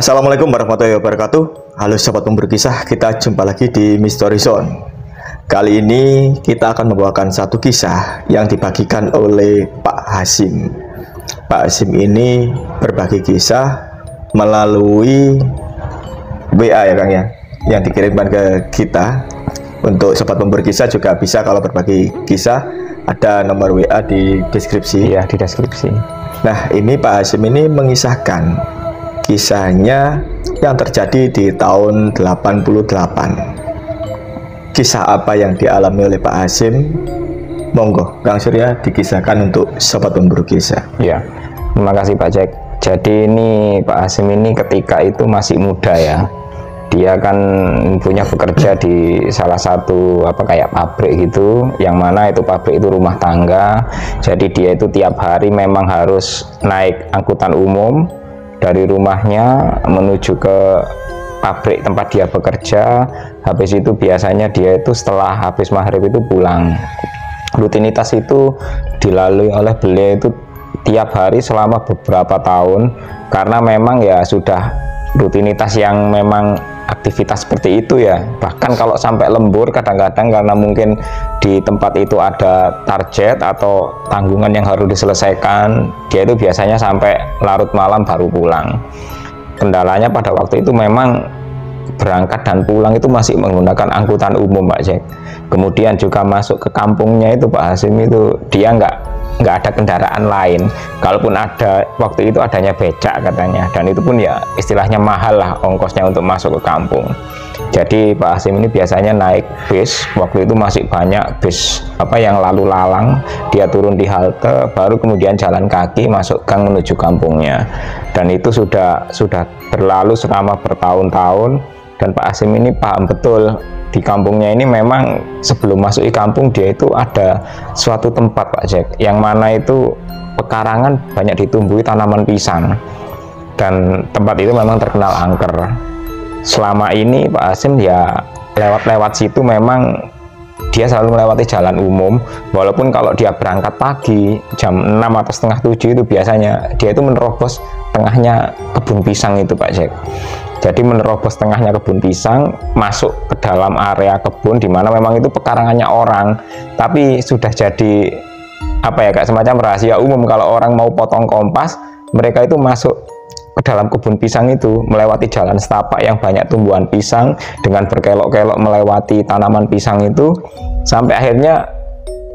Assalamualaikum warahmatullahi wabarakatuh. Halo sobat pemburu kisah, kita jumpa lagi di Mystery Zone. Kali ini kita akan membawakan satu kisah yang dibagikan oleh Pak Hasim. Pak Hasim ini berbagi kisah melalui WA ya Kang ya, yang dikirimkan ke kita. Untuk sobat pemburu kisah juga bisa kalau berbagi kisah, ada nomor WA di deskripsi. Ya, di deskripsi. Nah, ini Pak Hasim ini mengisahkan kisahnya yang terjadi di tahun 88. Kisah apa yang dialami oleh Pak Hasim? Monggo Kang Surya dikisahkan untuk sobat pemburu kisah. Ya, terima kasih Pak Jack. Jadi ini Pak Hasim ini ketika itu masih muda ya. Dia kan punya bekerja di salah satu kayak pabrik gitu, yang mana itu pabrik itu rumah tangga. Jadi dia itu tiap hari memang harus naik angkutan umum dari rumahnya menuju ke pabrik tempat dia bekerja. Habis itu biasanya dia itu setelah habis maghrib itu pulang. Rutinitas itu dilalui oleh beliau itu tiap hari selama beberapa tahun, karena memang ya sudah rutinitas yang memang aktivitas seperti itu ya. Bahkan kalau sampai lembur kadang-kadang karena mungkin di tempat itu ada target atau tanggungan yang harus diselesaikan, dia itu biasanya sampai larut malam baru pulang. Kendalanya pada waktu itu memang berangkat dan pulang itu masih menggunakan angkutan umum Pak Jack. Kemudian juga masuk ke kampungnya itu Pak Hasim itu dia nggak ada kendaraan lain. Kalaupun ada, waktu itu adanya becak katanya, dan itu pun ya istilahnya mahal lah ongkosnya untuk masuk ke kampung. Jadi Pak Hasim ini biasanya naik bis. Waktu itu masih banyak bis yang lalu lalang. Dia turun di halte, baru kemudian jalan kaki masuk gang menuju kampungnya. Dan itu sudah berlalu selama bertahun-tahun. Dan Pak Hasim ini paham betul di kampungnya ini memang sebelum masuk ke kampung dia itu ada suatu tempat Pak Jack, yang mana itu pekarangan banyak ditumbuhi tanaman pisang, dan tempat itu memang terkenal angker. Selama ini Pak Hasim ya lewat situ, memang dia selalu melewati jalan umum, walaupun kalau dia berangkat pagi jam 6 atau setengah 7 itu biasanya dia itu menerobos tengahnya kebun pisang itu Pak Jack. Jadi menerobos tengahnya kebun pisang, masuk ke dalam area kebun, di mana memang itu pekarangannya orang, tapi sudah jadi kayak semacam rahasia umum. Kalau orang mau potong kompas, mereka itu masuk ke dalam kebun pisang itu, melewati jalan setapak yang banyak tumbuhan pisang, dengan berkelok-kelok melewati tanaman pisang itu, sampai akhirnya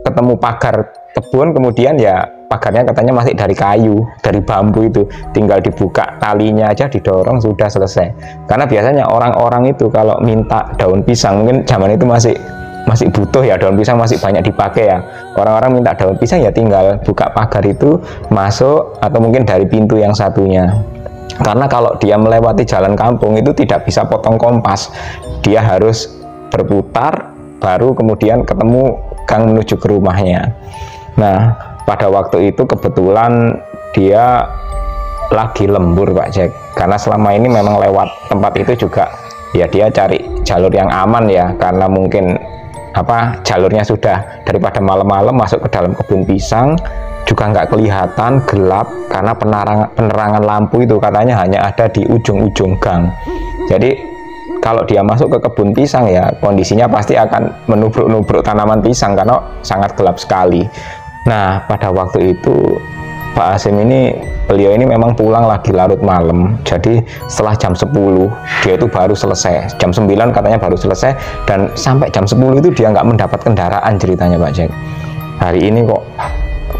ketemu pagar kebun. Kemudian ya pagarnya katanya masih dari kayu, dari bambu itu, tinggal dibuka talinya aja, didorong, sudah selesai. Karena biasanya orang-orang itu kalau minta daun pisang, mungkin zaman itu masih butuh ya, daun pisang masih banyak dipakai ya. Orang-orang minta daun pisang ya tinggal buka pagar itu, masuk, atau mungkin dari pintu yang satunya. Karena kalau dia melewati jalan kampung itu tidak bisa potong kompas, dia harus berputar baru kemudian ketemu gang menuju ke rumahnya. Nah, pada waktu itu kebetulan dia lagi lembur Pak Jack, karena selama ini memang lewat tempat itu juga ya dia cari jalur yang aman ya, karena mungkin jalurnya sudah, daripada malam-malam masuk ke dalam kebun pisang juga nggak kelihatan, gelap, karena penerangan lampu itu katanya hanya ada di ujung-ujung gang. Jadi kalau dia masuk ke kebun pisang ya kondisinya pasti akan menubruk-nubruk tanaman pisang karena sangat gelap sekali. Nah, pada waktu itu Pak Hasim ini, beliau ini memang pulang lagi larut malam. Jadi setelah jam 10 dia itu baru selesai. Jam 9 katanya baru selesai, dan sampai jam 10 itu dia nggak mendapat kendaraan ceritanya Pak Jack. Hari ini kok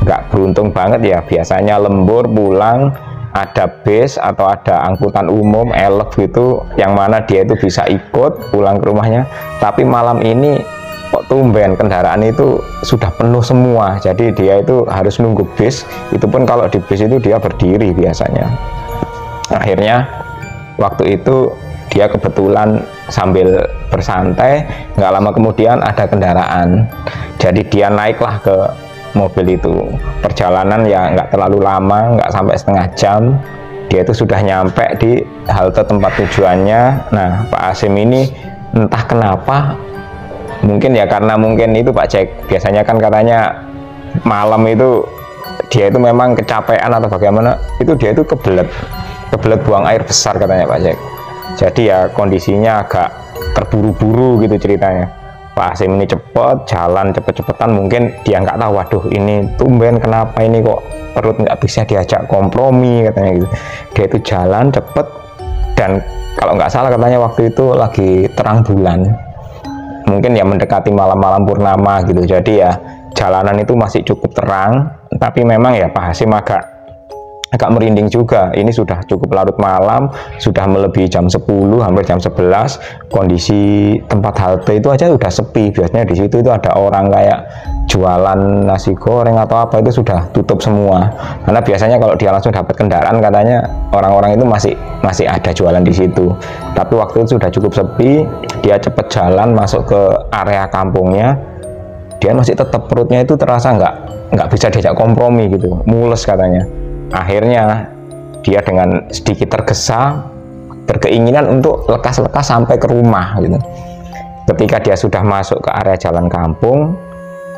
nggak beruntung banget ya. Biasanya lembur pulang ada bis atau ada angkutan umum elf gitu, yang mana dia itu bisa ikut pulang ke rumahnya. Tapi malam ini kok tumben kendaraan itu sudah penuh semua, jadi dia itu harus nunggu bis. Itu pun kalau di bis itu dia berdiri biasanya. Akhirnya waktu itu dia kebetulan sambil bersantai, nggak lama kemudian ada kendaraan, jadi dia naiklah ke mobil itu. Perjalanan ya nggak terlalu lama, nggak sampai setengah jam, dia itu sudah nyampe di halte tempat tujuannya. Nah, Pak Hasyim ini entah kenapa, mungkin ya karena mungkin itu Pak Jack, biasanya kan katanya malam itu dia itu memang kecapean atau bagaimana, itu dia itu kebelet buang air besar katanya Pak Jack. Jadi ya kondisinya agak terburu-buru gitu ceritanya. Pak Hasyim ini jalan cepet-cepetan, mungkin dia nggak tahu, waduh ini tumben kenapa ini kok perut nggak bisa diajak kompromi katanya gitu. Dia itu jalan cepet, dan kalau nggak salah katanya waktu itu lagi terang bulan, mungkin ya mendekati malam-malam purnama gitu. Jadi ya jalanan itu masih cukup terang, tapi memang ya Pak Hasyim agak merinding juga. Ini sudah cukup larut malam, sudah melebihi jam 10, hampir jam 11. Kondisi tempat halte itu aja udah sepi. Biasanya di situ itu ada orang kayak jualan nasi goreng atau apa, itu sudah tutup semua. Karena biasanya kalau dia langsung dapat kendaraan, katanya orang-orang itu masih ada jualan di situ. Tapi waktu itu sudah cukup sepi, dia cepet jalan masuk ke area kampungnya. Dia masih tetap perutnya itu terasa nggak bisa diajak kompromi gitu, mules katanya. Akhirnya dia dengan sedikit tergesa berkeinginan untuk lekas-lekas sampai ke rumah gitu. Ketika dia sudah masuk ke area jalan kampung,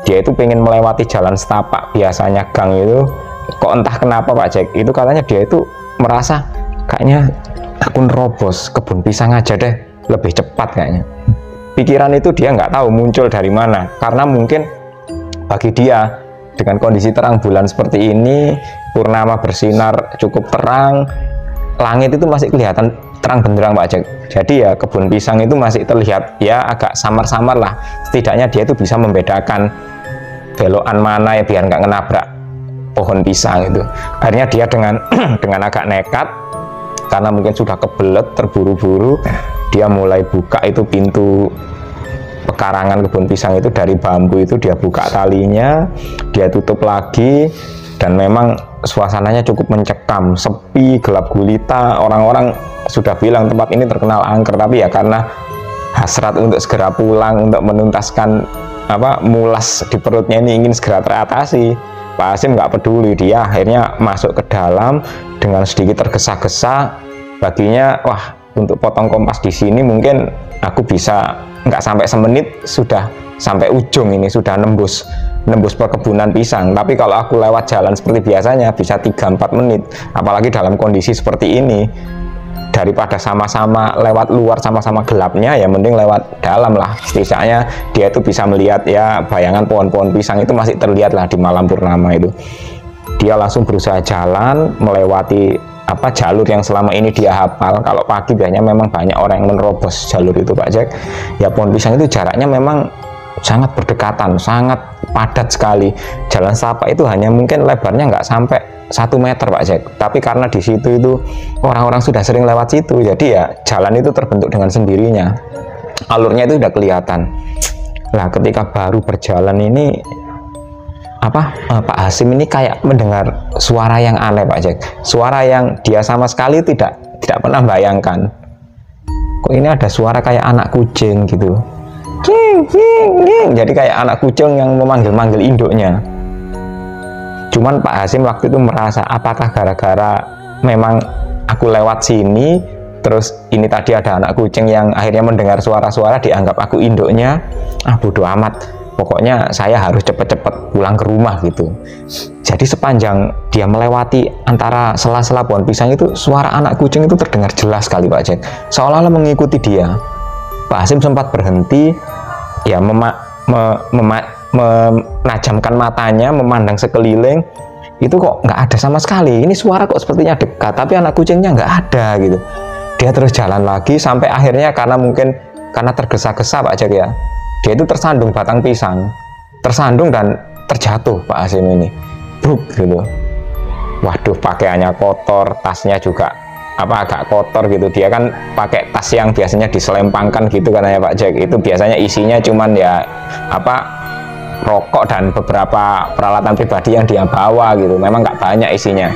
dia itu pengen melewati jalan setapak biasanya gang itu, kok entah kenapa Pak Jack, itu katanya dia itu merasa kayaknya aku nerobos kebun pisang aja deh, lebih cepat kayaknya. Pikiran itu dia nggak tahu muncul dari mana, karena mungkin bagi dia dengan kondisi terang bulan seperti ini, purnama bersinar cukup terang, langit itu masih kelihatan terang benderang Pak Jack. Jadi ya kebun pisang itu masih terlihat ya agak samar-samar lah. Setidaknya dia itu bisa membedakan belokan mana ya biar nggak ngenabrak pohon pisang itu. Akhirnya dia dengan dengan agak nekat, karena mungkin sudah kebelet terburu-buru, dia mulai buka itu pintu pekarangan kebun pisang itu dari bambu itu, dia buka talinya, dia tutup lagi, dan memang suasananya cukup mencekam, sepi, gelap gulita. Orang-orang sudah bilang tempat ini terkenal angker, tapi ya karena hasrat untuk segera pulang, untuk menuntaskan mulas di perutnya ini ingin segera teratasi, Pak Hasyim nggak peduli. Dia akhirnya masuk ke dalam dengan sedikit tergesa-gesa. Baginya, wah, untuk potong kompas di sini mungkin aku bisa nggak sampai semenit sudah sampai ujung, ini sudah nembus perkebunan pisang. Tapi kalau aku lewat jalan seperti biasanya bisa 3-4 menit, apalagi dalam kondisi seperti ini. Daripada sama-sama lewat luar sama-sama gelapnya, ya mending lewat dalam lah. Setidaknya dia itu bisa melihat ya bayangan pohon-pohon pisang itu masih terlihat lah di malam purnama itu. Dia langsung berusaha jalan melewati jalur yang selama ini dia hafal. Kalau pagi biasanya memang banyak orang yang menerobos jalur itu Pak Jack. Ya pohon pisang itu jaraknya memang sangat berdekatan, sangat padat sekali. Jalan setapak itu hanya mungkin lebarnya nggak sampai 1 meter Pak Jack. Tapi karena di situ itu orang-orang sudah sering lewat situ, jadi ya jalan itu terbentuk dengan sendirinya. Alurnya itu udah kelihatan. Nah, ketika baru berjalan ini Pak Hasyim ini kayak mendengar suara yang aneh Pak Jack, suara yang dia sama sekali tidak pernah bayangkan. Kok ini ada suara kayak anak kucing gitu, jadi kayak anak kucing yang memanggil-manggil induknya. Cuman Pak Hasyim waktu itu merasa, apakah gara-gara memang aku lewat sini, terus ini tadi ada anak kucing yang akhirnya mendengar suara-suara dianggap aku induknya. Bodoh amat, pokoknya saya harus cepet-cepet pulang ke rumah gitu. Jadi sepanjang dia melewati antara sela-sela pohon pisang itu, suara anak kucing itu terdengar jelas sekali Pak Jack, seolah-olah mengikuti dia. Pak Hasyim sempat berhenti, ya menajamkan matanya, memandang sekeliling. Itu kok nggak ada sama sekali, ini suara kok sepertinya dekat, tapi anak kucingnya nggak ada gitu. Dia terus jalan lagi sampai akhirnya karena tergesa-gesa Pak Jack ya, dia itu tersandung batang pisang, tersandung dan terjatuh Pak Hasyim ini, bruk gitu. Waduh, pakaiannya kotor, tasnya juga agak kotor gitu. Dia kan pakai tas yang biasanya diselempangkan gitu katanya Pak Jack. Itu biasanya isinya cuman ya rokok dan beberapa peralatan pribadi yang dia bawa gitu. Memang nggak banyak isinya.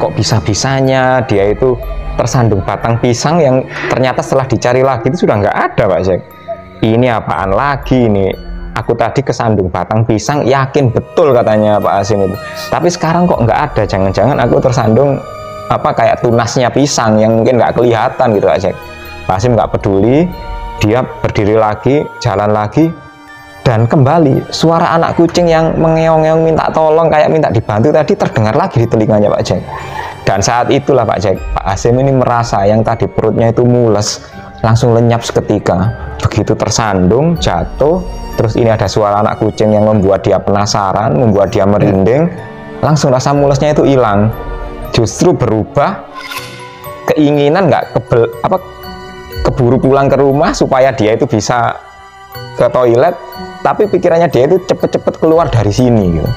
Kok bisa-bisanya dia itu tersandung batang pisang yang ternyata setelah dicari lagi itu sudah nggak ada Pak Jack. Ini apaan lagi ini? aku tadi kesandung batang pisang, yakin betul katanya Pak Hasim itu. Tapi sekarang kok nggak ada, jangan-jangan aku tersandung apa kayak tunasnya pisang yang mungkin nggak kelihatan gitu aja. Pak Hasim nggak peduli, dia berdiri lagi, jalan lagi, dan kembali suara anak kucing yang mengeong-ngeong minta tolong kayak minta dibantu tadi terdengar lagi di telinganya Pak Jack. Dan saat itulah Pak Jack, Pak Hasim ini merasa yang tadi perutnya itu mules, langsung lenyap seketika. Begitu tersandung, jatuh, terus ini ada suara anak kucing yang membuat dia penasaran, membuat dia merinding, langsung rasa mulesnya itu hilang. Justru berubah keinginan keburu pulang ke rumah supaya dia itu bisa ke toilet, tapi pikirannya dia itu cepet-cepet keluar dari sini gitu.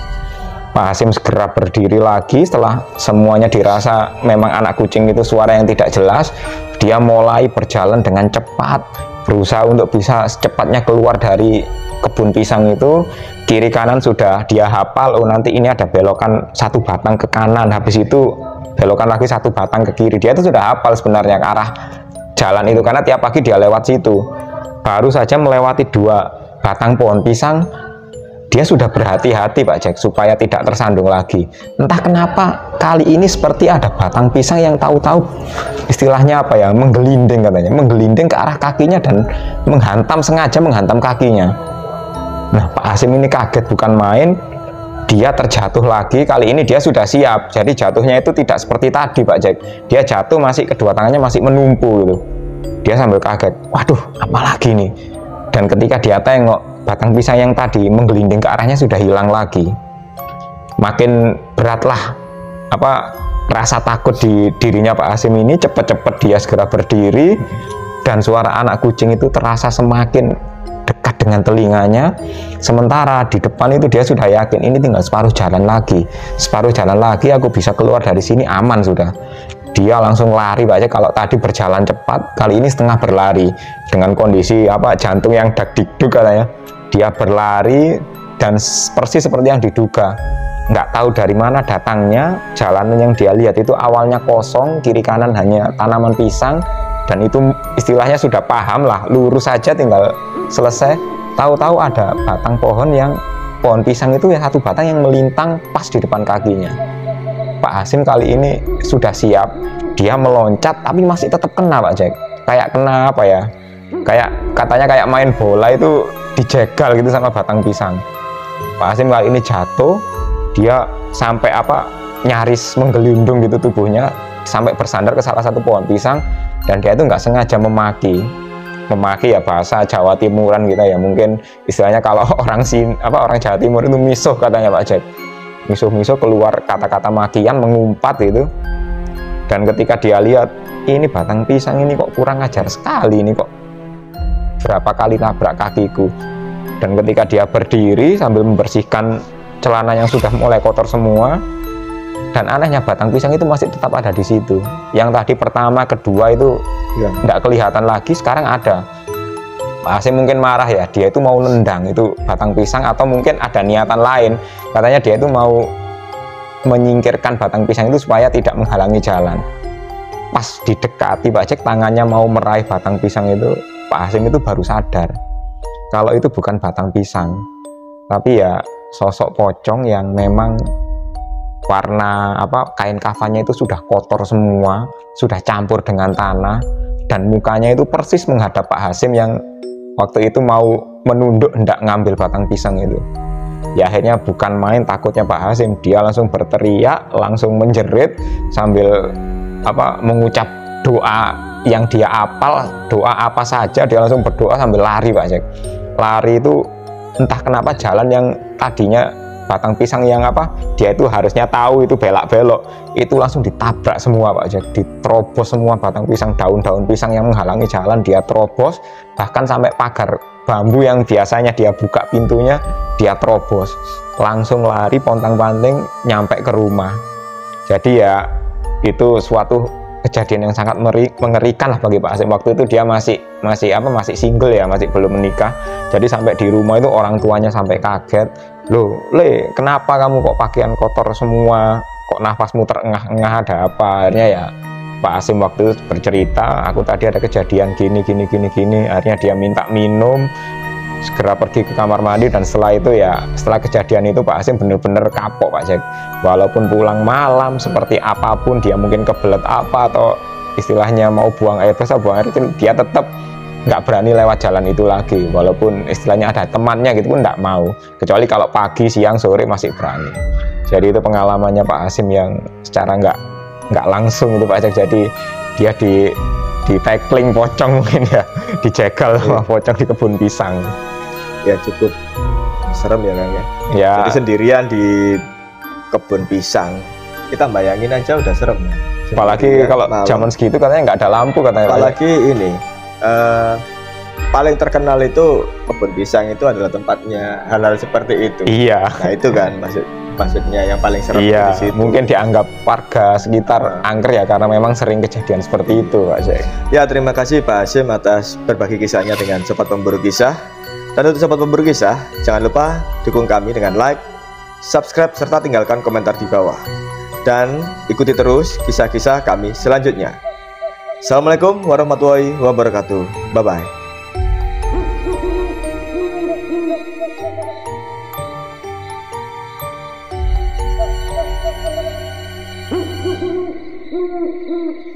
Pak Hasim segera berdiri lagi setelah semuanya dirasa memang anak kucing itu suara yang tidak jelas. Dia mulai berjalan dengan cepat, berusaha untuk bisa secepatnya keluar dari kebun pisang itu. Kiri kanan sudah dia hafal, oh nanti ini ada belokan satu batang ke kanan, habis itu belokan lagi satu batang ke kiri. Dia itu sudah hafal sebenarnya ke arah jalan itu karena tiap pagi dia lewat situ. Baru saja melewati 2 batang pohon pisang, dia sudah berhati-hati Pak Jack supaya tidak tersandung lagi. Entah kenapa kali ini seperti ada batang pisang yang tahu-tahu istilahnya apa ya, menggelinding katanya, menggelinding ke arah kakinya dan sengaja menghantam kakinya. Nah Pak Hasim ini kaget bukan main, dia terjatuh lagi. Kali ini dia sudah siap, jadi jatuhnya itu tidak seperti tadi Pak Jack. Dia jatuh masih kedua tangannya masih menumpu gitu. Dia sambil kaget, waduh apa lagi nih. Dan ketika dia tengok, batang pisang yang tadi menggelinding ke arahnya sudah hilang lagi. Makin beratlah rasa takut di dirinya Pak Hasim ini. Cepat-cepat dia segera berdiri, dan suara anak kucing itu terasa semakin dekat dengan telinganya. Sementara di depan itu dia sudah yakin ini tinggal separuh jalan lagi aku bisa keluar dari sini, aman sudah. Dia langsung lari Pak Jack. Kalau tadi berjalan cepat, kali ini setengah berlari dengan kondisi jantung yang dak-dikduk katanya. Dia berlari dan persis seperti yang diduga. Nggak tahu dari mana datangnya, jalanan yang dia lihat itu awalnya kosong, kiri kanan hanya tanaman pisang, dan itu istilahnya sudah paham lah, lurus saja tinggal selesai. Tahu-tahu ada batang pohon pisang itu ya, satu batang yang melintang pas di depan kakinya. Pak Hasim kali ini sudah siap, dia meloncat tapi masih tetap kena Pak Jack. Kayak kena apa ya, katanya kayak main bola itu dijegal gitu sama batang pisang. Pak Hasim kali ini jatuh, dia sampai nyaris menggelindung gitu tubuhnya, sampai bersandar ke salah satu pohon pisang. Dan dia itu nggak sengaja memaki ya, bahasa Jawa Timuran gitu ya, mungkin istilahnya kalau orang Jawa Timur itu misuh katanya Pak Jack. Misuh-misuh keluar kata-kata makian, mengumpat gitu. Dan ketika dia lihat, ini batang pisang ini kok kurang ajar sekali, ini kok berapa kali nabrak kakiku. Dan ketika dia berdiri sambil membersihkan celana yang sudah mulai kotor semua, dan anehnya batang pisang itu masih tetap ada di situ. Yang tadi pertama, kedua itu nggak kelihatan lagi, sekarang ada. Pak Hasim mungkin marah ya, dia itu mau nendang itu batang pisang, atau mungkin ada niatan lain. Katanya dia itu mau menyingkirkan batang pisang itu supaya tidak menghalangi jalan. Pas didekati Pak Jack, tangannya mau meraih batang pisang itu, Pak Hasim itu baru sadar kalau itu bukan batang pisang, tapi ya sosok pocong yang memang warna kain kafannya itu sudah kotor semua, sudah campur dengan tanah, dan mukanya itu persis menghadap Pak Hasim yang waktu itu mau menunduk hendak ngambil batang pisang itu. Ya akhirnya bukan main takutnya Pak Hasim, dia langsung berteriak, langsung menjerit sambil mengucap doa yang dia hafal, doa apa saja dia langsung berdoa sambil lari Pak Jack. Lari itu entah kenapa jalan yang tadinya batang pisang yang dia itu harusnya tahu itu belak-belok, itu langsung ditabrak semua Pak Jack, diterobos semua batang pisang, daun-daun pisang yang menghalangi jalan dia terobos, bahkan sampai pagar bambu yang biasanya dia buka pintunya dia terobos, langsung lari pontang-panting nyampe ke rumah. Jadi ya itu suatu kejadian yang sangat mengerikan lah bagi Pak Hasim. Waktu itu dia masih single ya, masih belum menikah. Jadi sampai di rumah itu orang tuanya sampai kaget, loh Le, kenapa kamu kok pakaian kotor semua, kok nafasmu terengah-engah, ada apa? Akhirnya ya Pak Hasim waktu itu bercerita, aku tadi ada kejadian gini. Akhirnya dia minta minum, segera pergi ke kamar mandi, dan setelah itu ya, setelah kejadian itu Pak Hasim bener-bener kapok Pak Jack. Walaupun pulang malam seperti apapun, dia mungkin kebelet apa atau istilahnya mau buang air besar, buang air kecil, dia tetap nggak berani lewat jalan itu lagi. Walaupun istilahnya ada temannya gitu pun nggak mau, kecuali kalau pagi, siang, sore masih berani. Jadi itu pengalamannya Pak Hasim yang secara nggak langsung itu Pak Jack. Jadi dia di tackling pocong mungkin ya, dijegal sama pocong di kebun pisang. Ya cukup serem ya Kang ya. Ya. Jadi sendirian di kebun pisang, kita bayangin aja udah serem. Apalagi kalau zaman segitu katanya nggak ada lampu katanya. Apalagi ini paling terkenal itu kebun pisang itu adalah tempatnya hal-hal seperti itu. Iya. Nah itu kan maksudnya yang paling serem iya, di situ. mungkin dianggap warga sekitar angker ya, karena memang sering kejadian seperti itu Pak Jack. Ya, terima kasih Pak Hasim atas berbagi kisahnya dengan Sobat Pemburu Kisah. Dan untuk Sobat Pemburu Kisah, jangan lupa dukung kami dengan like, subscribe, serta tinggalkan komentar di bawah. Dan ikuti terus kisah-kisah kami selanjutnya. Assalamualaikum warahmatullahi wabarakatuh. Bye-bye. Mm-hmm.